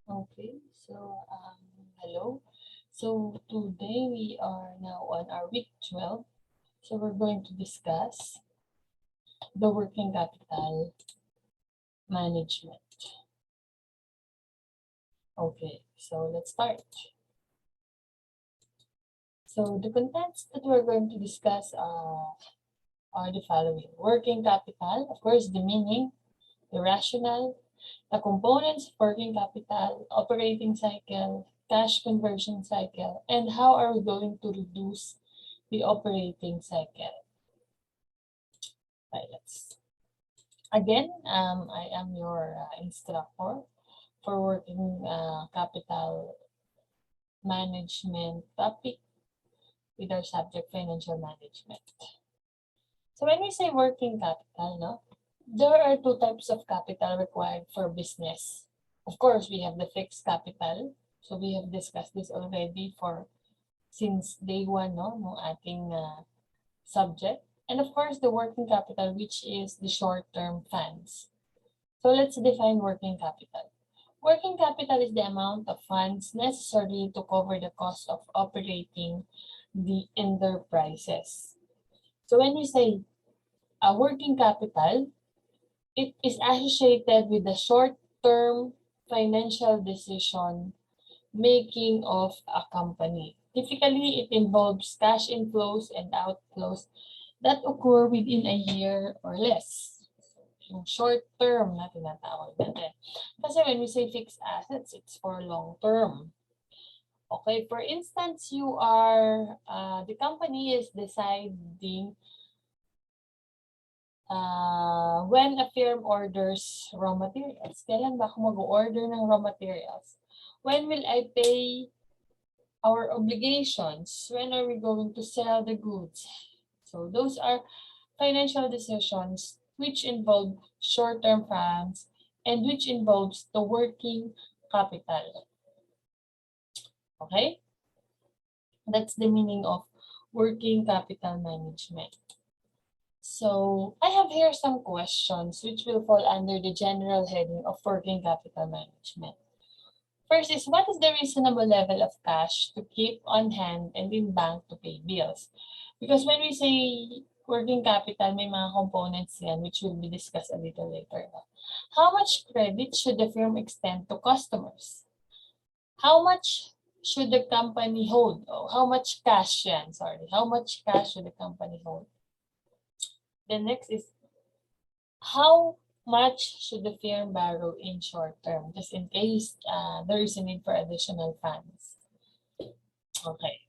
Okay, so hello. So today we are now on our week 12. So we're going to discuss the working capital management. Okay, so let's start. So the contents that we're going to discuss are the following: working capital, of course, the meaning, the rationale, the components of working capital, operating cycle, cash conversion cycle, and how are we going to reduce the operating cycle. Right, again, I am your instructor for working capital management topic with our subject financial management. So when we say working capital, no, there are two types of capital required for business. Of course, we have the fixed capital. So we have discussed this already for since day one, no ating subject. And of course, the working capital, which is the short-term funds. So let's define working capital. Working capital is the amount of funds necessary to cover the cost of operating the enterprises. So when we say a working capital, it is associated with the short-term financial decision making of a company. Typically, it involves cash inflows and outflows that occur within a year or less. Yung short term na tinatawag natin. Kasi when we say fixed assets, it's for long term. Okay, for instance, you are, the company is deciding when a firm orders raw materials. Kailan ba ako mag-order ng raw materials? When will I pay our obligations? When are we going to sell the goods? So those are financial decisions which involve short-term funds and which involves the working capital. Okay? That's the meaning of working capital management. So I have here some questions which will fall under the general heading of working capital management. First is, what is the reasonable level of cash to keep on hand and in bank to pay bills? Because when we say working capital, may mga components yan which will be discussed a little later. How much credit should the firm extend to customers? How much should the company hold? Oh, how much cash yan? Sorry. How much cash should the company hold? The next is, how much should the firm borrow in short term, just in case there is a need for additional funds? Okay.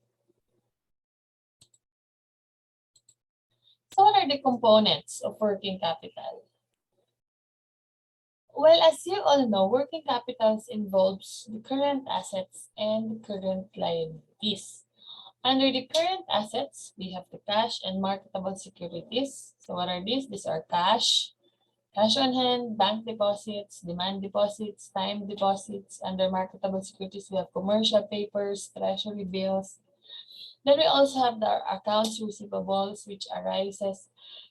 So what are the components of working capital? Well, as you all know, working capital involves the current assets and the current liabilities. Under the current assets, we have the cash and marketable securities. So what are these? These are cash on hand, bank deposits, demand deposits, time deposits. Under marketable securities, we have commercial papers, treasury bills. Then we also have the accounts receivables, which arises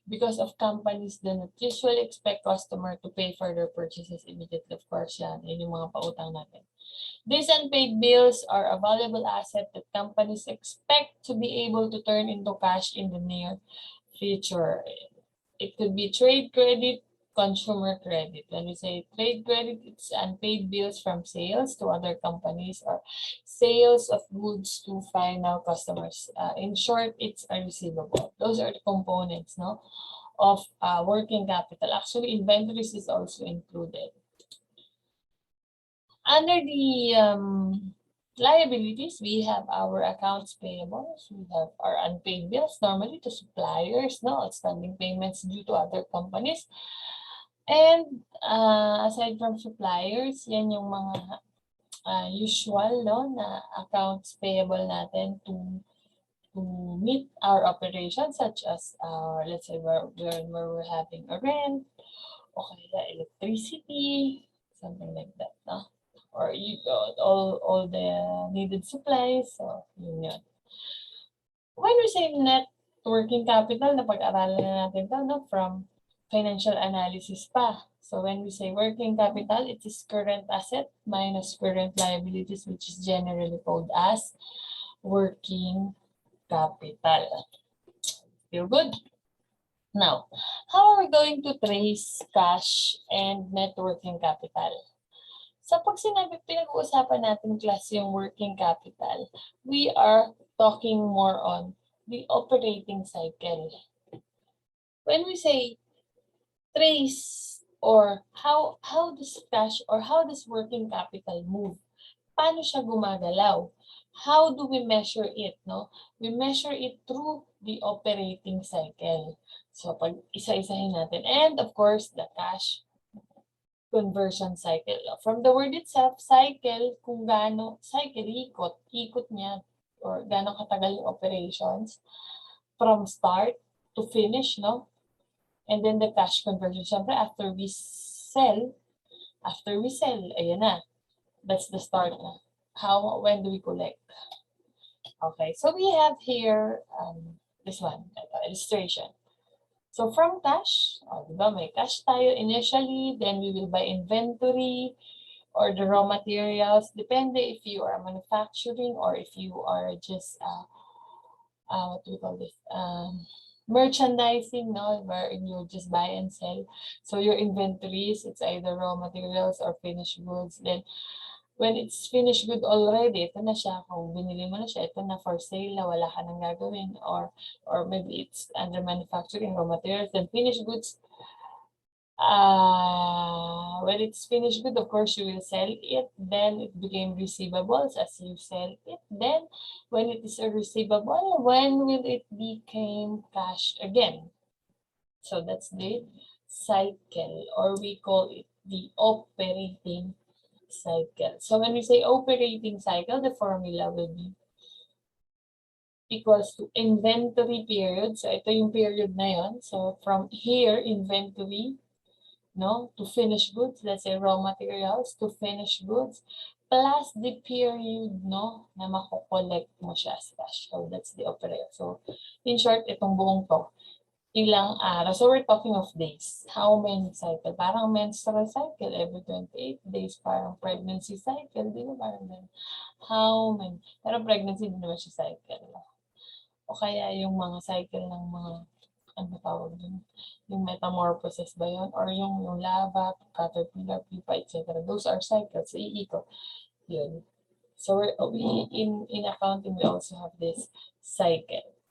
because of companies do not usually expect customer to pay for their purchases immediately. Of course, yan yung mga pautang natin. These unpaid bills are a valuable asset that companies expect to be able to turn into cash in the near future. It could be trade credit, consumer credit. When we say trade credit, it's unpaid bills from sales to other companies or sales of goods to final customers. In short, it's a receivable. Those are the components, no, of working capital. Actually, inventories is also included. Under the liabilities, we have our accounts payables. We have our unpaid bills, normally to suppliers, no, outstanding payments due to other companies. And aside from suppliers, yan yung mga usual, no, na accounts payable natin to meet our operations, such as let's say where we're having a rent, okay, the electricity, something like that, no? Or you all the needed supplies, so yun. When we say net working capital, napag-aralan na natin to, no, from financial analysis pa. So when we say working capital, it is current asset minus current liabilities, which is generally called as working capital. Feel good? Now, how are we going to trace cash and net working capital? Sa pag sinabi, pinag-uusapan natin class yung working capital, we are talking more on the operating cycle. When we say trace or how does cash or how does working capital move? Paano siya gumagalaw? How do we measure it, no? We measure it through the operating cycle. So pag isa-isahin natin, and of course the cash conversion cycle. From the word itself, cycle, kung gaano, cycle, ikot niya, or gaano katagal yung operations from start to finish, no? And then the cash conversion, syempre after we sell, ayan na, that's the start na. When do we collect? Okay, so we have here this one, illustration. So from cash, diba, may cash tayo initially, then we will buy inventory or the raw materials, depende if you are manufacturing or if you are just, what do we call this? Merchandising, no, wherein you just buy and sell. So your inventories, it's either raw materials or finished goods. Then when it's finished good already, ito na siya, kung binili mo na siya, ito na for sale na wala ka nang gagawin, or maybe it's under manufacturing raw materials, then finished goods, when it's finished good, of course, you will sell it, then it became receivables as you sell it, then when it is a receivable, when will it become cash again? So that's the cycle, or we call it the operating cycle. So when we say operating cycle, the formula will be equals to inventory period. So ito yung period na yun. So from here, inventory, no, to finished goods, let's say raw materials to finished goods, plus the period, no, na makokollect mo siya as cash. So that's the operator. So in short, itong buong to, ilang araw. So we're talking of days. How many cycle? Parang menstrual cycle every 28 days. Parang pregnancy cycle. Di ba parang ganun? How many? Pero pregnancy din naman siya cycle. O kaya yung mga cycle ng mga, ano tawag dun? Yung metamorphosis ba yun? Or yung lava, caterpillar, pupa, etc. Those are cycles. Iikot. Yun. So in accounting, we also have this cycle.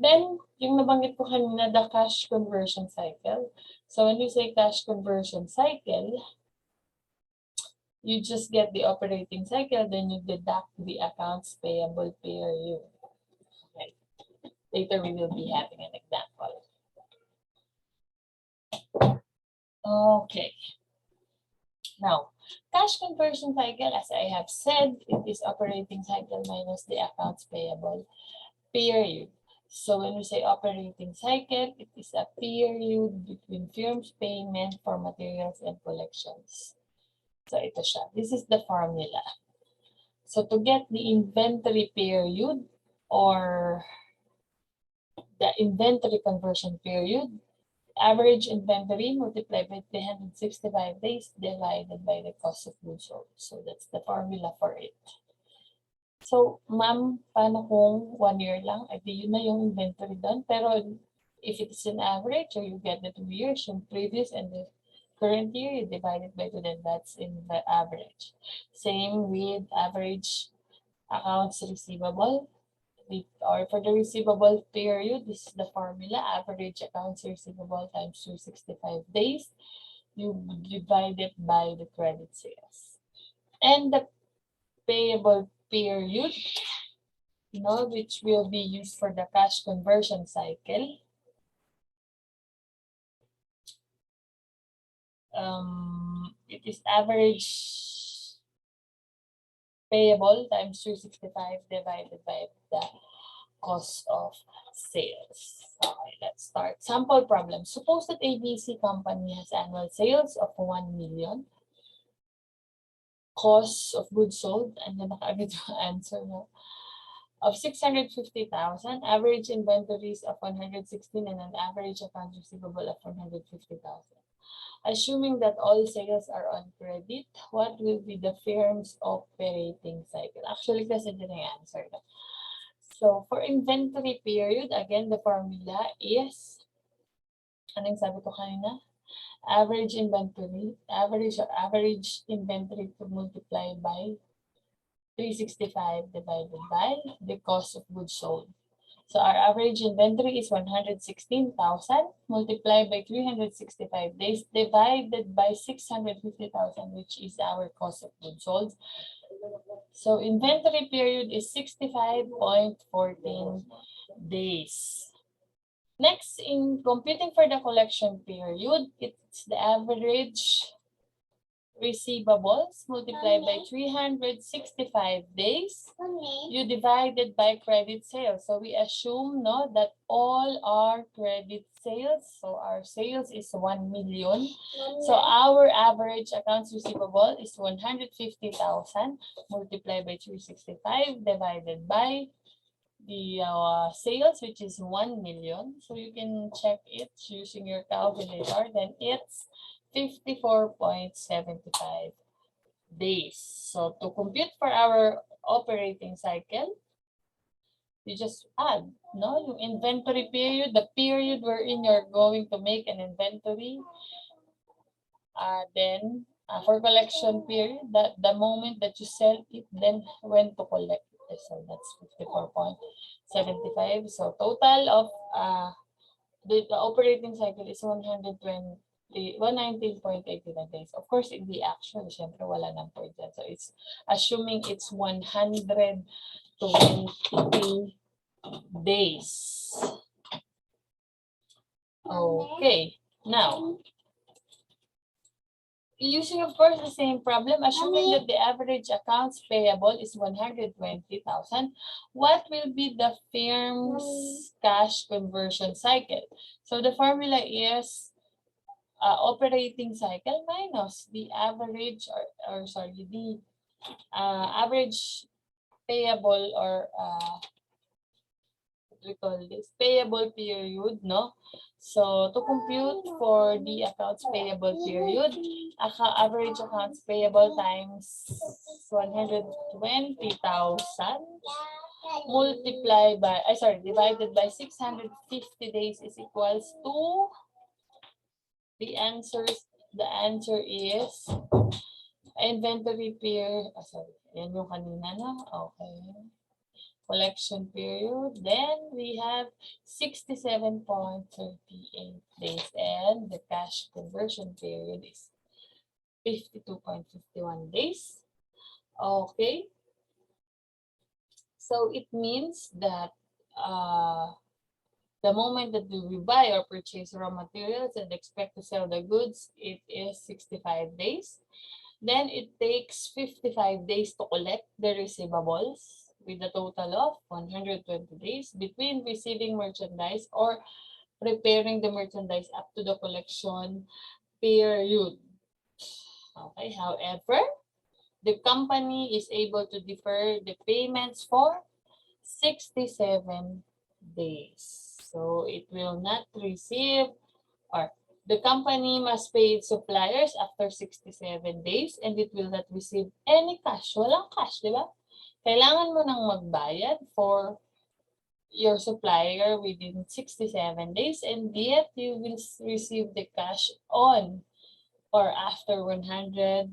Then, yung nabanggit ko kanina, the cash conversion cycle. So when we say cash conversion cycle, you just get the operating cycle, then you deduct the accounts payable period. Okay. Later, we will be having an example. Okay. Now, cash conversion cycle, as I have said, it is operating cycle minus the accounts payable period. So when we say operating cycle, it is a period between firms' payment for materials and collections. So ito siya. This is the formula. So to get the inventory period or the inventory conversion period, average inventory multiplied by 365 days divided by the cost of goods sold. So that's the formula for it. So, ma'am, paano kung 1 year lang? Eh, di yun na yung inventory doon. Pero if it is an average, or you get the 2 years, yung previous and the current year, you divide it by 2, then that's in the average. Same with average accounts receivable. Or for the receivable period, this is the formula, average accounts receivable times 265 days. You divide it by the credit sales. And the payable period, which will be used for the cash conversion cycle. It is average payable times 365 divided by the cost of sales. Okay, let's start. Sample problem. Suppose that ABC company has annual sales of 1 million. Cost of goods sold, and then nakaagad yung answer mo, of 650,000, average inventories of 116, and an average accounts receivable of 150,000. Assuming that all sales are on credit, what will be the firm's operating cycle? Actually, kasi din ang answer na. So, for inventory period, again, the formula is, anong sabi ko kanina? Average inventory to multiply by 365 divided by the cost of goods sold. So our average inventory is 116,000 multiplied by 365 days divided by 650,000, which is our cost of goods sold. So inventory period is 65.14 days. Next, in computing for the collection period, it's the average receivables multiplied by 365 days. You divided by credit sales. So we assume that all are credit sales. So our sales is 1 million. So our average accounts receivable is 150,000 multiplied by 365 divided by the sales, which is 1 million. So you can check it using your calculator. Then it's 54.75 days. So to compute for our operating cycle, you just add, yung inventory period, the period wherein you're going to make an inventory. Then for collection period, that the moment that you sell it, then when to collect it. So that's 54.75. So total of the operating cycle is 119.89 days. Of course, in the actual, syempre wala nang point dyan. So it's assuming it's 120 days. Okay, now, using of course the same problem, assuming that the average accounts payable is 120,000, what will be the firm's cash conversion cycle? So the formula is operating cycle minus the average the average payable or what we call this payable period, no? So to compute for the accounts payable period, average accounts payable times 120,000 divided by 650 days is equals to the answer is inventory period. Yan yung kanina na. Okay. Collection period. Then we have 67.38 days and the cash conversion period is 52.51 days. Okay. So it means that the moment that we buy or purchase raw materials and expect to sell the goods, it is 65 days. Then it takes 55 days to collect the receivables with a total of 120 days between receiving merchandise or preparing the merchandise up to the collection period. Okay, however, the company is able to defer the payments for 67 days. So it will not receive, or the company must pay its suppliers after 67 days and it will not receive any cash. Walang cash, di ba? Kailangan mo nang magbayad for your supplier within 67 days and yet you will receive the cash on or after 120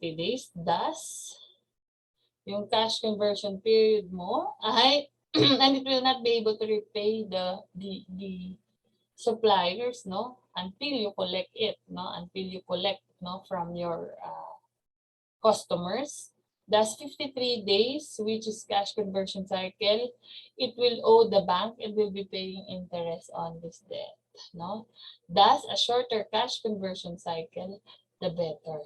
days. Thus, yung cash conversion period mo ay and it will not be able to repay the suppliers, until you collect it, from your customers. Thus 53 days, which is cash conversion cycle, it will owe the bank and will be paying interest on this debt, Thus a shorter cash conversion cycle, the better.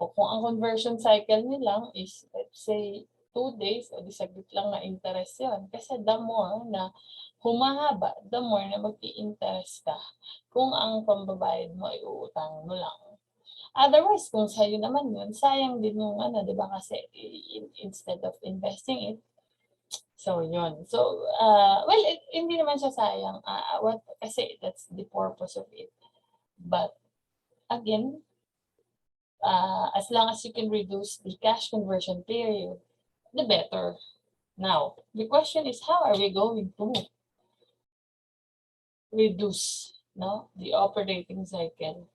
O kung ang conversion cycle nilang is, let's say, 2 days, o di saglit lang na interest yun. Kasi the more na humahaba, the more na mag-i-interest ka kung ang pambabayad mo ay uutang mo lang. Otherwise, kung sa'yo naman yun, sayang din yung di ba? Kasi instead of investing it, So, yun. So, well, hindi naman siya sayang. Kasi that's the purpose of it. But, again, as long as you can reduce the cash conversion period, the better. Now, the question is, how are we going to reduce, no, the operating cycle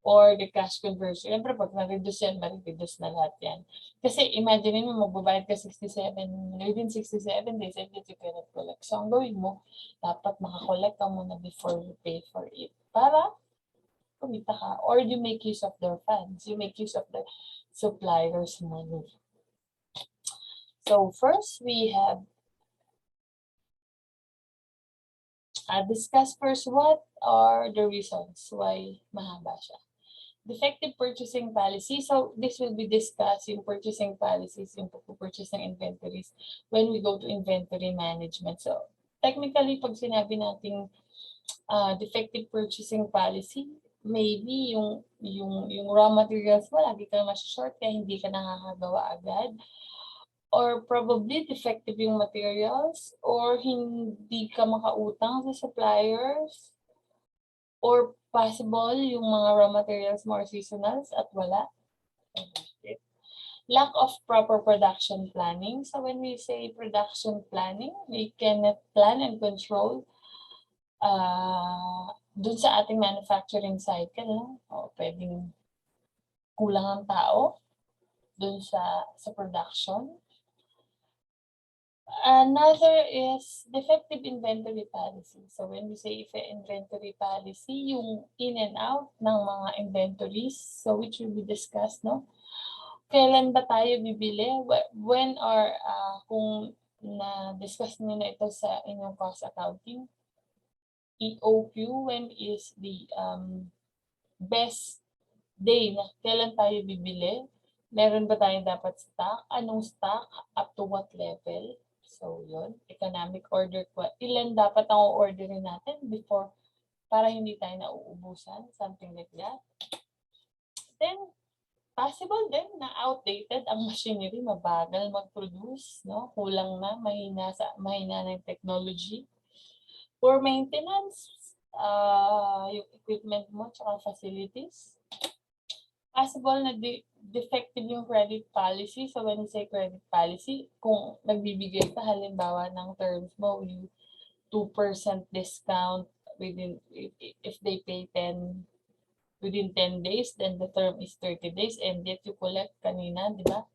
or the cash conversion? Siyempre, pag na-reduce yan, ma-reduce na lahat yan. Kasi imagine mo, magbabayad ka 67, within 67 days, and yet you cannot collect. So, ang gawin mo, dapat makakollect ka muna before you pay for it. Para kumita ka. Or you make use of their funds. You make use of the supplier's money. So, first, we have discuss first what are the reasons why mahaba siya. Defective purchasing policy. So, this will be discussed yung purchasing policies, yung purchasing inventories when we go to inventory management. So, technically, pag sinabi nating defective purchasing policy, maybe yung raw materials mo, lagi ka mas-short kaya hindi ka nakakagawa agad. Or probably defective yung materials, or hindi ka makautang sa suppliers, or possible yung mga raw materials more seasonals at wala. Lack of proper production planning. So when we say production planning, we cannot plan and control dun sa ating manufacturing cycle. No? O pwedeng kulang ang tao dun sa production. Another is defective inventory policy. So when we say inventory policy, yung in and out ng mga inventories, so which will be discussed, no? Kailan ba tayo bibili? When or kung na-discuss niyo na ito sa inyong cost accounting, EOQ, when is the best day na kailan tayo bibili? Meron ba tayong dapat stock? Anong stock? Up to what level? So, yun. Economic order. Ilan dapat ang orderin natin before para hindi tayo nauubusan? Something like that. Then, possible din na outdated ang machinery, mabagal mag-produce, no? Kulang na, mahina na yung technology. Poor maintenance, yung equipment mo, tsaka facilities. Possible na defective yung credit policy. So when you say credit policy, kung nagbibigay ka halimbawa ng terms mo, yung 2% discount within, if they pay within 10 days, then the term is 30 days, and yet you collect kanina, di ba?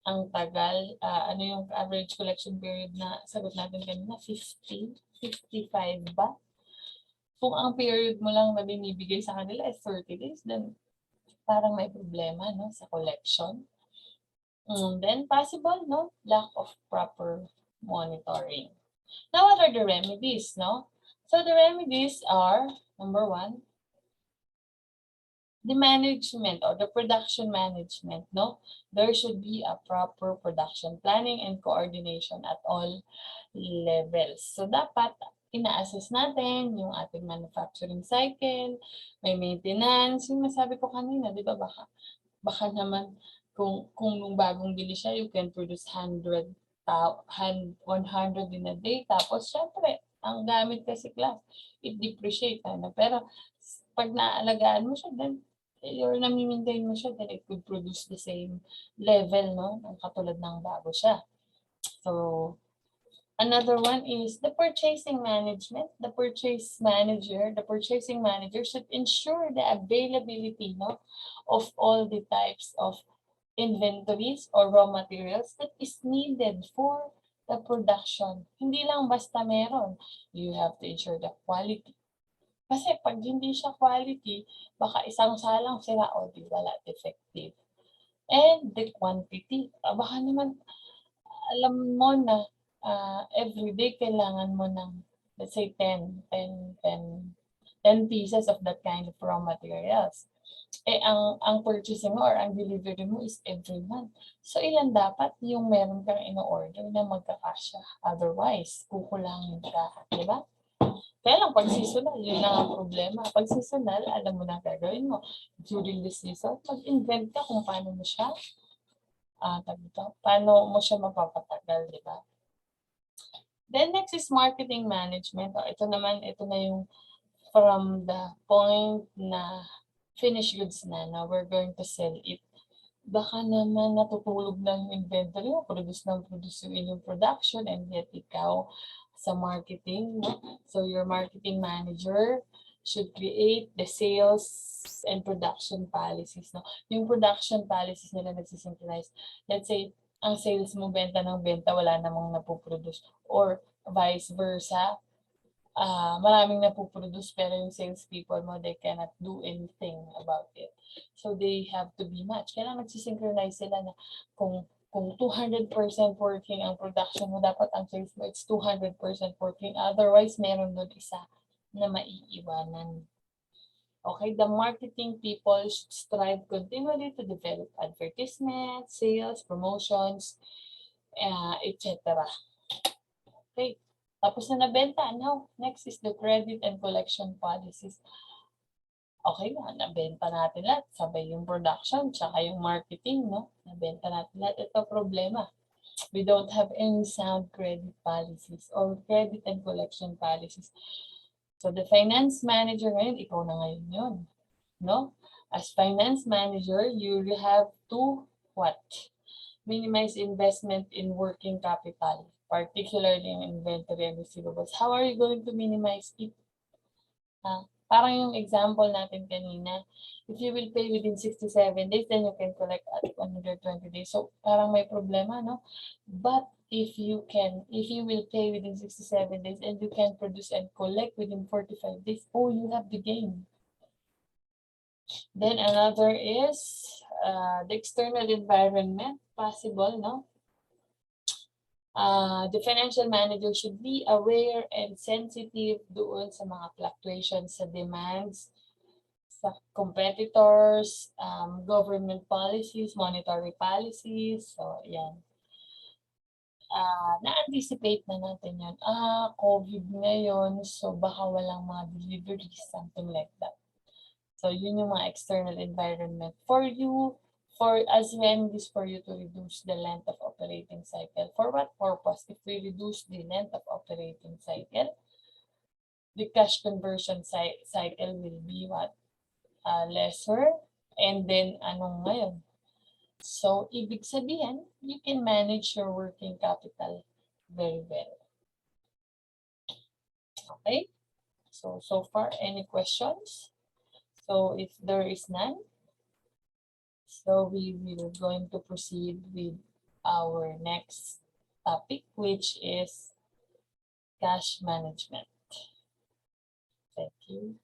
Ang tagal, ano yung average collection period na sagot natin kanina? 50, 55 ba? Kung ang period mo lang na binibigay sa kanila is 30 days, then parang may problema, no, sa collection. Then possible, no, lack of proper monitoring. Now, what are the remedies, no? So the remedies are, number one, the management or the production management, no? There should be a proper production planning and coordination at all levels. So dapat ina-assess natin yung ating manufacturing cycle, may maintenance, yung nasabi ko kanina, di ba, baka naman kung nung bagong bili siya, you can produce 100 in a day. Tapos, syempre, ang gamit kasi class, it depreciate. Pero, pag naalagaan mo siya, then, or nami-maintain mo siya, then it could produce the same level, no? Katulad ng bago siya. So, another one is the purchasing management. The purchasing manager should ensure the availability, no, of all the types of inventories or raw materials that is needed for the production. Hindi lang basta meron. You have to ensure the quality. Kasi pag hindi siya quality, baka isang salang sira o di wala, defective. And the quantity. Baka naman, alam mo na everyday kailangan mo ng, let's say, 10 pieces of that kind of raw materials. Ang purchasing mo or ang delivery mo is every month. So, ilan dapat yung meron kang ino-order na magkakasya? Otherwise, kukulangin ka. Diba? Kaya lang, pag seasonal, yun lang ang problema. Pag seasonal, alam mo na gagawin mo. During the season, mag-invent ka kung paano mo siya paano mo siya mapapatagal, di ba? Then next is marketing management. Ito na yung from the point na finished goods na we're going to sell it. Baka naman natutulog ng inventory mo, produce yung inyong production, and yet ikaw sa marketing, no? So your marketing manager should create the sales and production policies, no? Yung production policies nila nagsisynchronize. Let's say, ang sales mo benta ng benta, wala namang napoproduce. Or vice versa, maraming napoproduce pero yung salespeople mo, they cannot do anything about it. So they have to be matched. Kailangan nagsisynchronize sila na kung 200% working ang production mo, dapat ang sales mo, it's 200% working. Otherwise, meron doon isa na maiiwanan. Okay, the marketing people should strive continually to develop advertisements, sales, promotions, etc. Okay, tapos na nabenta. Now, next is the credit and collection policies. Okay, nabenta natin lahat. Sabay yung production, tsaka yung marketing, no? Nabenta natin lahat. Ito problema. We don't have any sound credit policies or credit and collection policies. So the finance manager ngayon, ikaw na ngayon yun, no? As finance manager, you have to what? Minimize investment in working capital, particularly in inventory and receivables. How are you going to minimize it? Parang yung example natin kanina, if you will pay within 67 days, then you can collect at 120 days. So parang may problema, no? But if you will pay within 67 days and you can produce and collect within 45 days, oh, you have the gain. Then another is the external environment, possible, no? The financial manager should be aware and sensitive doon sa mga fluctuations sa demands, sa competitors, government policies, monetary policies. So, yan. Na-anticipate na natin yun. COVID ngayon, so baka walang mga deliveries, something like that. So, yun yung mga external environment for you, as remedies for you to reduce the length of operating cycle. For what purpose? If we reduce the length of operating cycle, the cash conversion cycle will be what? Lesser. And then, anong ngayon? So, ibig sabihin, you can manage your working capital very well. Okay? So far, any questions? So, if there is none, so we will going to proceed with our next topic, which is cash management. Thank you.